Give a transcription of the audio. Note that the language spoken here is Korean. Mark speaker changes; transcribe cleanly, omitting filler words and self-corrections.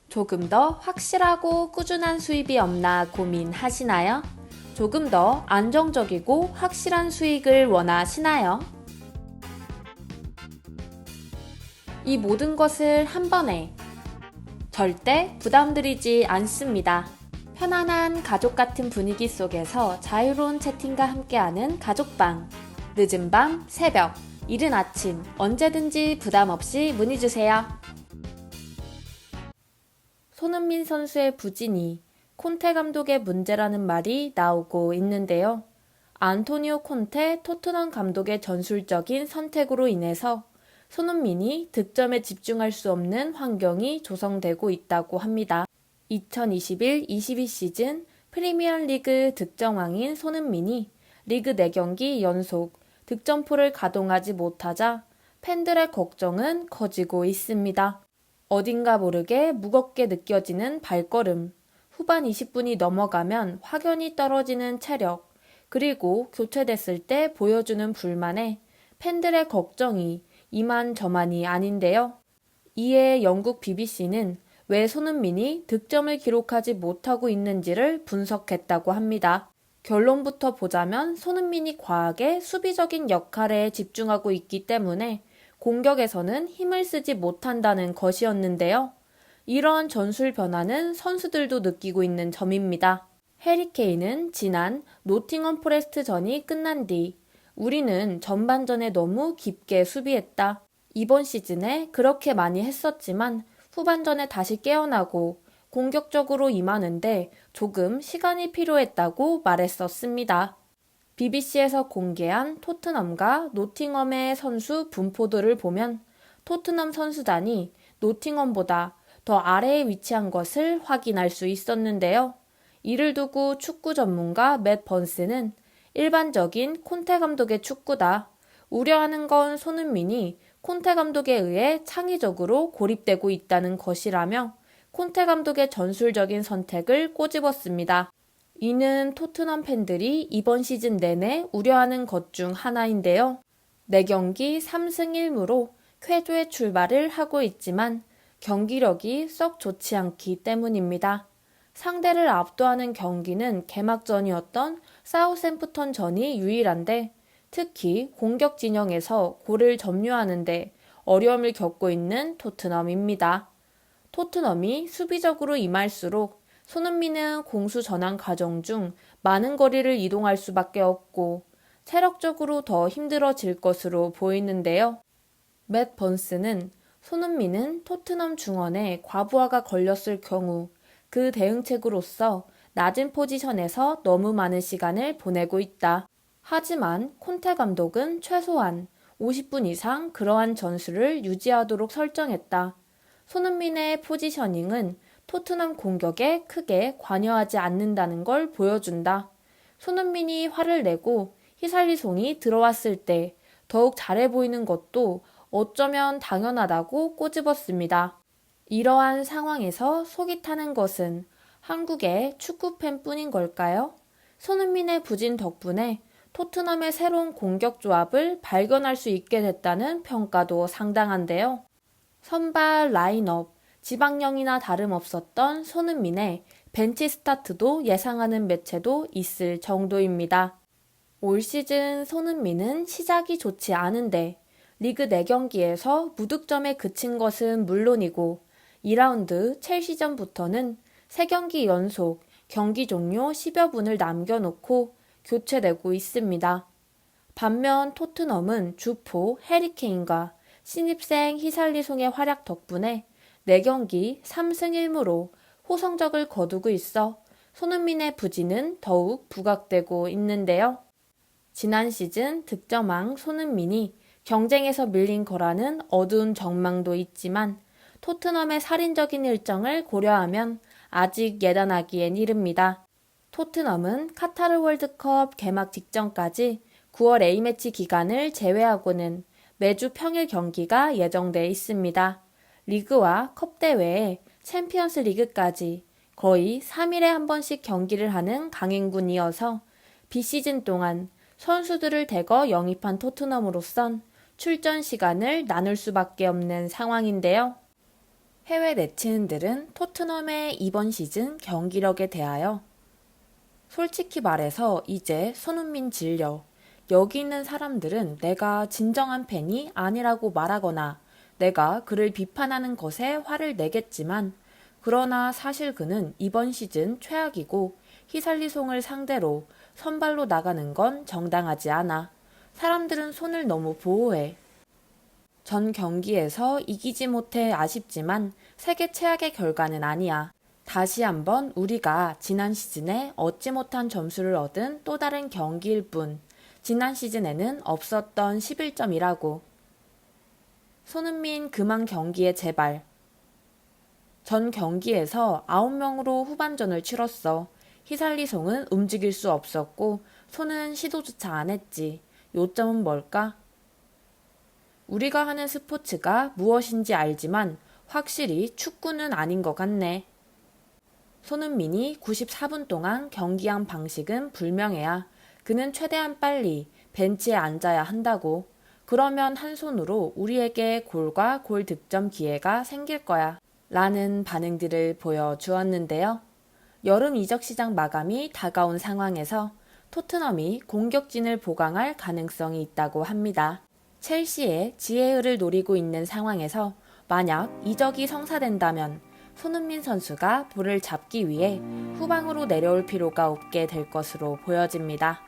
Speaker 1: 조금 더 확실하고 꾸준한 수입이 없나 고민하시나요? 조금 더 안정적이고 확실한 수익을 원하시나요? 이 모든 것을 한 번에 절대 부담드리지 않습니다. 편안한 가족 같은 분위기 속에서 자유로운 채팅과 함께하는 가족방. 늦은 밤, 새벽, 이른 아침 언제든지 부담 없이 문의주세요. 손흥민 선수의 부진이 콘테 감독의 문제라는 말이 나오고 있는데요. 안토니오 콘테 토트넘 감독의 전술적인 선택으로 인해서 손흥민이 득점에 집중할 수 없는 환경이 조성되고 있다고 합니다. 2021-22 시즌 프리미어리그 득점왕인 손흥민이 리그 4경기 연속 득점포를 가동하지 못하자 팬들의 걱정은 커지고 있습니다. 어딘가 모르게 무겁게 느껴지는 발걸음, 후반 20분이 넘어가면 확연히 떨어지는 체력, 그리고 교체됐을 때 보여주는 불만에 팬들의 걱정이 이만저만이 아닌데요. 이에 영국 BBC는 왜 손흥민이 득점을 기록하지 못하고 있는지를 분석했다고 합니다. 결론부터 보자면 손흥민이 과하게 수비적인 역할에 집중하고 있기 때문에 공격에서는 힘을 쓰지 못한다는 것이었는데요. 이러한 전술 변화는 선수들도 느끼고 있는 점입니다. 해리 케인은 지난 노팅엄 포레스트전이 끝난 뒤 우리는 전반전에 너무 깊게 수비했다. 이번 시즌에 그렇게 많이 했었지만 후반전에 다시 깨어나고 공격적으로 임하는데 조금 시간이 필요했다고 말했었습니다. BBC에서 공개한 토트넘과 노팅엄의 선수 분포도를 보면 토트넘 선수단이 노팅엄보다 더 아래에 위치한 것을 확인할 수 있었는데요. 이를 두고 축구 전문가 맷 번스는 일반적인 콘테 감독의 축구다. 우려하는 건 손흥민이 콘테 감독에 의해 창의적으로 고립되고 있다는 것이라며 콘테 감독의 전술적인 선택을 꼬집었습니다. 이는 토트넘 팬들이 이번 시즌 내내 우려하는 것 중 하나인데요. 4경기 3승 1무로 쾌조의 출발을 하고 있지만 경기력이 썩 좋지 않기 때문입니다. 상대를 압도하는 경기는 개막전이었던 사우샘프턴전이 유일한데 특히 공격 진영에서 골을 점유하는데 어려움을 겪고 있는 토트넘입니다. 토트넘이 수비적으로 임할수록 손흥민은 공수 전환 과정 중 많은 거리를 이동할 수밖에 없고 체력적으로 더 힘들어질 것으로 보이는데요. 맷 번스는 손흥민은 토트넘 중원에 과부하가 걸렸을 경우 그 대응책으로서 낮은 포지션에서 너무 많은 시간을 보내고 있다. 하지만 콘테 감독은 최소한 50분 이상 그러한 전술을 유지하도록 설정했다. 손흥민의 포지셔닝은 토트넘 공격에 크게 관여하지 않는다는 걸 보여준다. 손흥민이 화를 내고 히살리송이 들어왔을 때 더욱 잘해 보이는 것도 어쩌면 당연하다고 꼬집었습니다. 이러한 상황에서 속이 타는 것은 한국의 축구팬 뿐인 걸까요? 손흥민의 부진 덕분에 토트넘의 새로운 공격 조합을 발견할 수 있게 됐다는 평가도 상당한데요. 선발 라인업, 지방령이나 다름없었던 손흥민의 벤치 스타트도 예상하는 매체도 있을 정도입니다. 올 시즌 손흥민은 시작이 좋지 않은데 리그 4경기에서 무득점에 그친 것은 물론이고 2라운드 첼시전부터는 3경기 연속 경기 종료 10여 분을 남겨놓고 교체되고 있습니다. 반면 토트넘은 주포 해리 케인과 신입생 히살리송의 활약 덕분에 4경기 3승 1무로 호성적을 거두고 있어 손흥민의 부진은 더욱 부각되고 있는데요. 지난 시즌 득점왕 손흥민이 경쟁에서 밀린 거라는 어두운 전망도 있지만 토트넘의 살인적인 일정을 고려하면 아직 예단하기엔 이릅니다. 토트넘은 카타르 월드컵 개막 직전까지 9월 A매치 기간을 제외하고는 매주 평일 경기가 예정돼 있습니다. 리그와 컵 대회에 챔피언스 리그까지 거의 3일에 한 번씩 경기를 하는 강행군이어서 비시즌 동안 선수들을 대거 영입한 토트넘으로선 출전 시간을 나눌 수밖에 없는 상황인데요. 해외 네티즌들은 토트넘의 이번 시즌 경기력에 대하여 솔직히 말해서 이제 손흥민 질려. 여기 있는 사람들은 내가 진정한 팬이 아니라고 말하거나 내가 그를 비판하는 것에 화를 내겠지만 그러나 사실 그는 이번 시즌 최악이고 히살리송을 상대로 선발로 나가는 건 정당하지 않아. 사람들은 손을 너무 보호해. 전 경기에서 이기지 못해 아쉽지만 세계 최악의 결과는 아니야. 다시 한번 우리가 지난 시즌에 얻지 못한 점수를 얻은 또 다른 경기일 뿐 지난 시즌에는 없었던 11점이라고. 손흥민 그만 경기에 제발. 전 경기에서 9명으로 후반전을 치렀어. 히살리송은 움직일 수 없었고 손은 시도조차 안 했지. 요점은 뭘까? 우리가 하는 스포츠가 무엇인지 알지만 확실히 축구는 아닌 것 같네. 손흥민이 94분 동안 경기한 방식은 불명해야. 그는 최대한 빨리 벤치에 앉아야 한다고. 그러면 한 손으로 우리에게 골과 골 득점 기회가 생길 거야. 라는 반응들을 보여주었는데요. 여름 이적 시장 마감이 다가온 상황에서 토트넘이 공격진을 보강할 가능성이 있다고 합니다. 첼시의 지혜를 노리고 있는 상황에서 만약 이적이 성사된다면 손흥민 선수가 볼을 잡기 위해 후방으로 내려올 필요가 없게 될 것으로 보여집니다.